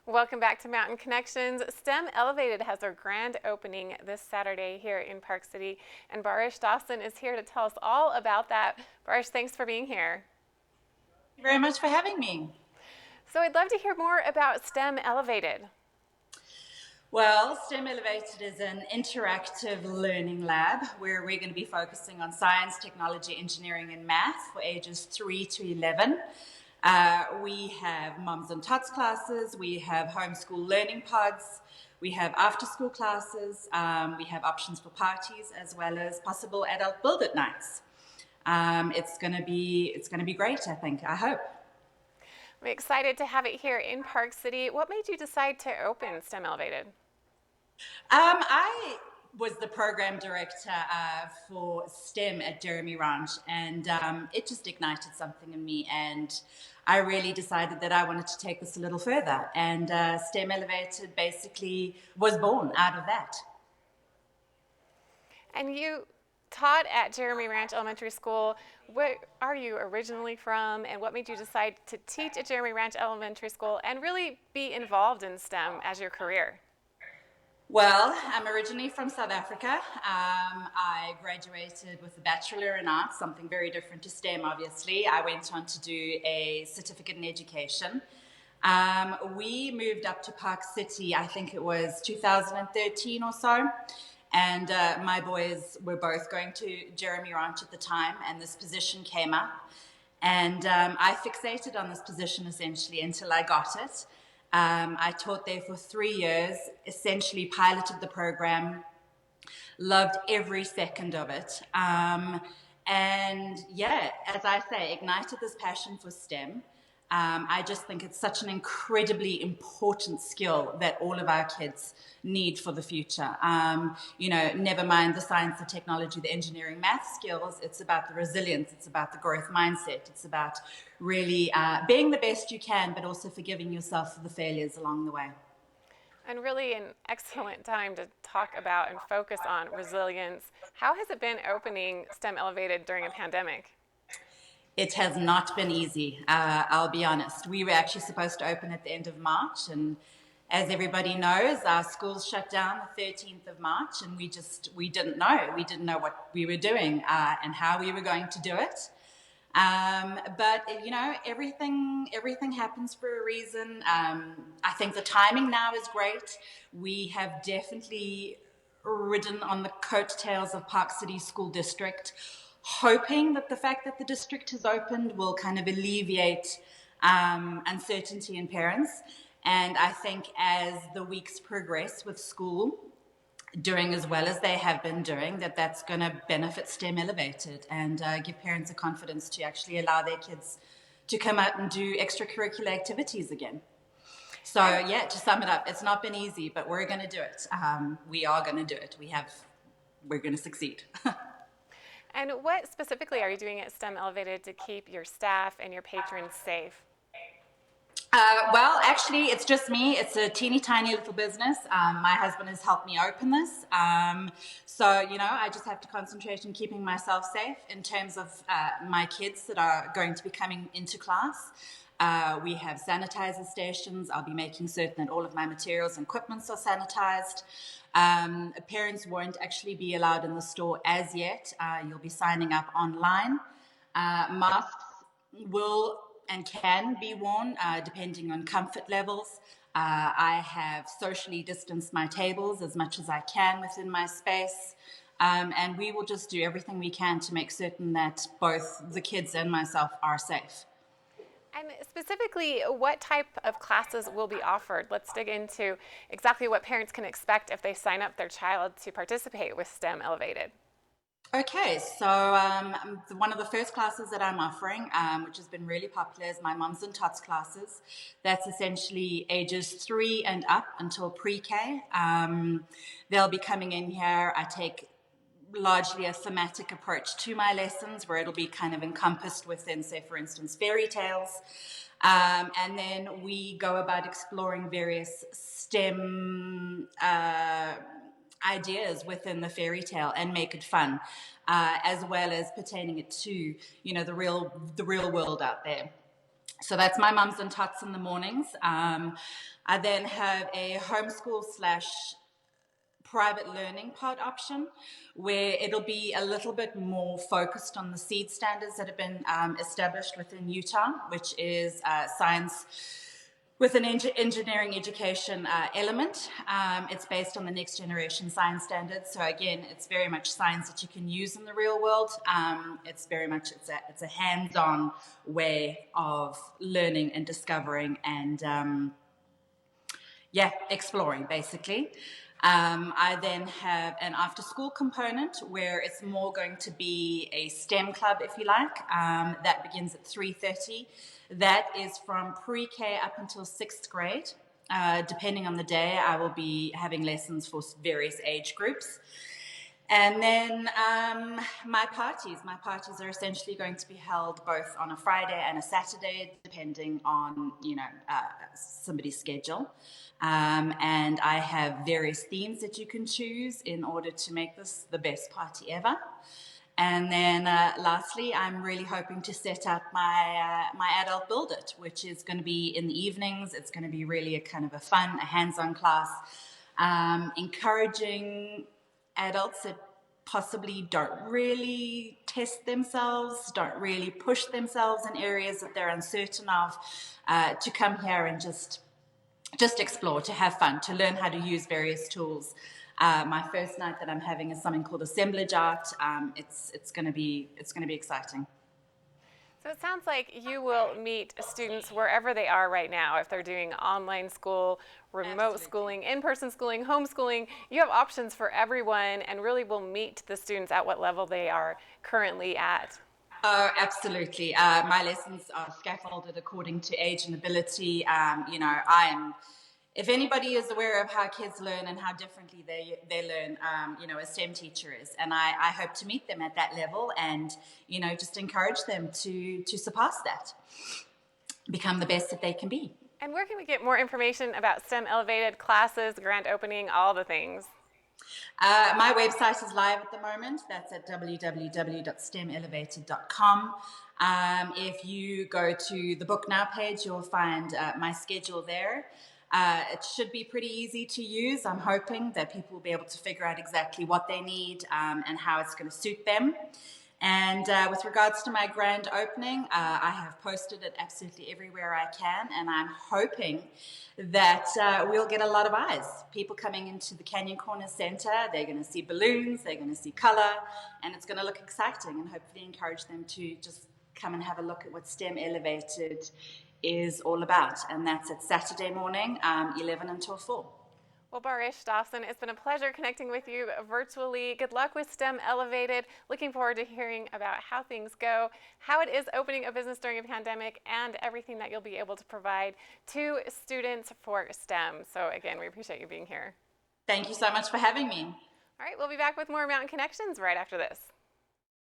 Welcome back to Mountain Connections. STEM Elevated has their grand opening this Saturday here in Park City, and Barish Dawson is here to tell us all about that. Barish, thanks for being here. Thank you very much for having me. So I'd love to hear more about STEM Elevated. Well, STEM Elevated is an interactive learning lab where we're going to be focusing on science, technology, engineering, and math for ages 3 to 11. We have mums and tots classes, we have homeschool learning pods, we have after school classes, we have options for parties as well as possible adult build it nights. It's going to be great, I think. I hope. I'm excited to have it here in Park City. What made you decide to open STEM Elevated? I was the program director for STEM at Jeremy Ranch, and it just ignited something in me. And I really decided that I wanted to take this a little further. And STEM Elevated basically was born out of that. And you taught at Jeremy Ranch Elementary School. Where are you originally from, and what made you decide to teach at Jeremy Ranch Elementary School and really be involved in STEM as your career? Well, I'm originally from South Africa. I graduated with a Bachelor in Arts, something very different to STEM, obviously. I went on to do a certificate in education. We moved up to Park City, I think it was 2013 or so. And my boys were both going to Jeremy Ranch at the time, and this position came up. And I fixated on this position essentially until I got it. I taught there for 3 years, essentially piloted the program, loved every second of it. And yeah, as I say, ignited this passion for STEM. I just think it's such an incredibly important skill that all of our kids need for the future. Never mind the science, the technology, the engineering, math skills. It's about the resilience. It's about the growth mindset. It's about really being the best you can, but also forgiving yourself for the failures along the way. And really an excellent time to talk about and focus on resilience. How has it been opening STEM Elevated during a pandemic? It has not been easy. I'll be honest. We were actually supposed to open at the end of March, and as everybody knows, our schools shut down the 13th of March, and we didn't know. We didn't know what we were doing and how we were going to do it. But everything happens for a reason. I think the timing now is great. We have definitely ridden on the coattails of Park City School District, hoping that the fact that the district has opened will kind of alleviate uncertainty in parents. And I think as the weeks progress with school doing as well as they have been doing, that's going to benefit STEM Elevated and give parents the confidence to actually allow their kids to come out and do extracurricular activities again. So yeah, to sum it up, it's not been easy, but we're going to do it. We are going to do it. We're going to succeed. And what specifically are you doing at STEM Elevated to keep your staff and your patrons safe? Well, actually, it's just me. It's a teeny tiny little business. My husband has helped me open this. I just have to concentrate on keeping myself safe in terms of my kids that are going to be coming into class. We have sanitizer stations. I'll be making certain that all of my materials and equipments are sanitized. Parents won't actually be allowed in the store as yet. You'll be signing up online. Masks will and can be worn depending on comfort levels. I have socially distanced my tables as much as I can within my space. And we will just do everything we can to make certain that both the kids and myself are safe. And specifically, what type of classes will be offered? Let's dig into exactly what parents can expect if they sign up their child to participate with STEM Elevated. Okay, so one of the first classes that I'm offering, which has been really popular, is my mums and tots classes. That's essentially ages 3 and up until pre-K. They'll be coming in here. I take largely a thematic approach to my lessons where it'll be kind of encompassed within, say, for instance, fairy tales. And then we go about exploring various STEM ideas within the fairy tale and make it fun, as well as pertaining it to the real world out there. So that's my mums and tots in the mornings. I then have a homeschool slash private learning pod option where it'll be a little bit more focused on the seed standards that have been established within Utah, which is science with an engineering education element. It's based on the next generation science standards. So again, it's very much science that you can use in the real world. It's very much, it's a hands-on way of learning and discovering and exploring basically. I then have an after school component where it's more going to be a STEM club, if you like. That begins at 3:30. That is from pre-K up until 6th grade. Depending on the day, I will be having lessons for various age groups. And then my parties are essentially going to be held both on a Friday and a Saturday, depending on somebody's schedule. And I have various themes that you can choose in order to make this the best party ever. And then lastly, I'm really hoping to set up my adult Build It, which is going to be in the evenings. It's going to be really a kind of a fun, a hands-on class, encouraging adults that possibly don't really test themselves, don't really push themselves in areas that they're uncertain of, to come here and just explore, to have fun, to learn how to use various tools. My first night that I'm having is something called assemblage art. It's going to be exciting. So it sounds like you will meet students wherever they are right now. If they're doing online school, remote Absolutely. schooling, in-person schooling, homeschooling, you have options for everyone and really will meet the students at what level they are currently at. Oh, absolutely. My lessons are scaffolded according to age and ability. If anybody is aware of how kids learn and how differently they learn, a STEM teacher is. And I hope to meet them at that level and, just encourage them to surpass that, become the best that they can be. And where can we get more information about STEM Elevated classes, grand opening, all the things? My website is live at the moment. That's at www.stemelevated.com. If you go to the Book Now page, you'll find my schedule there. It should be pretty easy to use. I'm hoping that people will be able to figure out exactly what they need and how it's going to suit them. And with regards to my grand opening, I have posted it absolutely everywhere I can, and I'm hoping that we'll get a lot of eyes. People coming into the Canyon Corners Centre, they're going to see balloons, they're going to see colour, and it's going to look exciting, and hopefully encourage them to just come and have a look at what STEM Elevated is all about. And that's at Saturday morning, 11 until 4. Well, Barish Dawson, it's been a pleasure connecting with you virtually. Good luck with STEM Elevated. Looking forward to hearing about how things go, how it is opening a business during a pandemic, and everything that you'll be able to provide to students for STEM. So again, we appreciate you being here. Thank you so much for having me. All right, we'll be back with more Mountain Connections right after this.